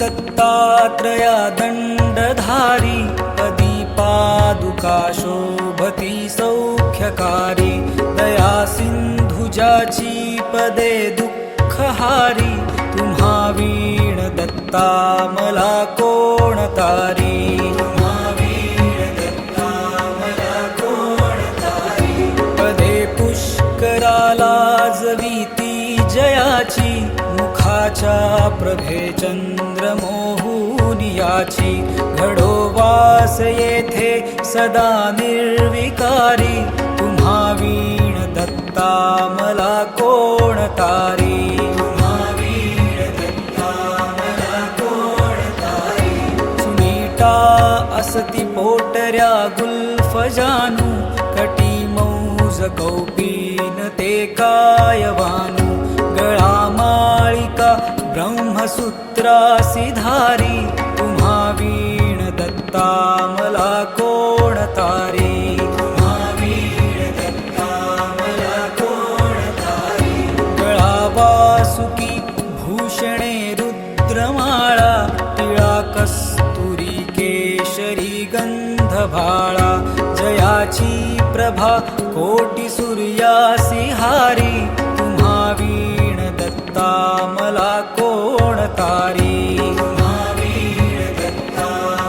दत्तात्रया दंडधारी पदी पादुका शोभती सौख्यकारी दया सिंधु जाची पदे दुःखहारी तुम्हा वीण दत्ता मला कोण तारी तुम्हा वीण दत्ता मला कोण तारी पदे पुष्कराला जवीती जयाची मुखाच्या प्रभे चंद्र मोहुनियाची घडो वास येथे सदा निर्विकारी तुम्हा वीण दत्ता मला कोण तारी तुम्हा वीण दत्ता मला कोण तारी सुनीता असती पोटऱ्या गुल्फ जानू कटी मौज कौपीन ते कायवानू गळा माळिका ब्रह्मसूत्रासी धारी तुम्हा वीण दत्ता मला कोण तारी तुम्हा वीण दत्ता मला कोण तारी गळा वासुकी भूषणे रुद्रमाळा टिळा कस्तुरी केशरी गंधभाळा जयाची प्रभा कोटी सूर्यासी हारी तुम्हा वीण दत्ता मला कोण तारी तुम्हा वीण दत्ता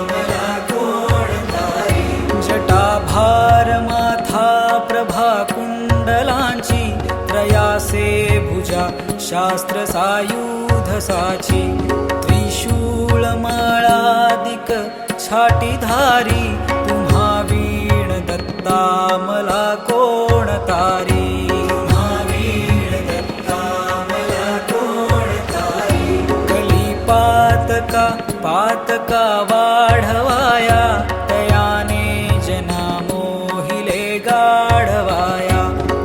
मला कोण तारी जटा भार माथा प्रभा कुंडलांची त्रयासे भुजा शास्त्र सायुध साची त्रिशूळ माळादिक छाटी धारी तुम्हा वीण दत्ता मला कोण तारी तुम्हा वीण दत्ता मला कोण तारी कलिपातका पातका वाढवाया तयाने जना मोहिले गाढवाया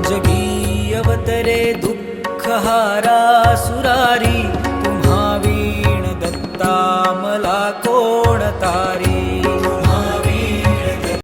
जगी अवतरे दुःखहारा सुरारी तुम्हा वीण दत्ता मला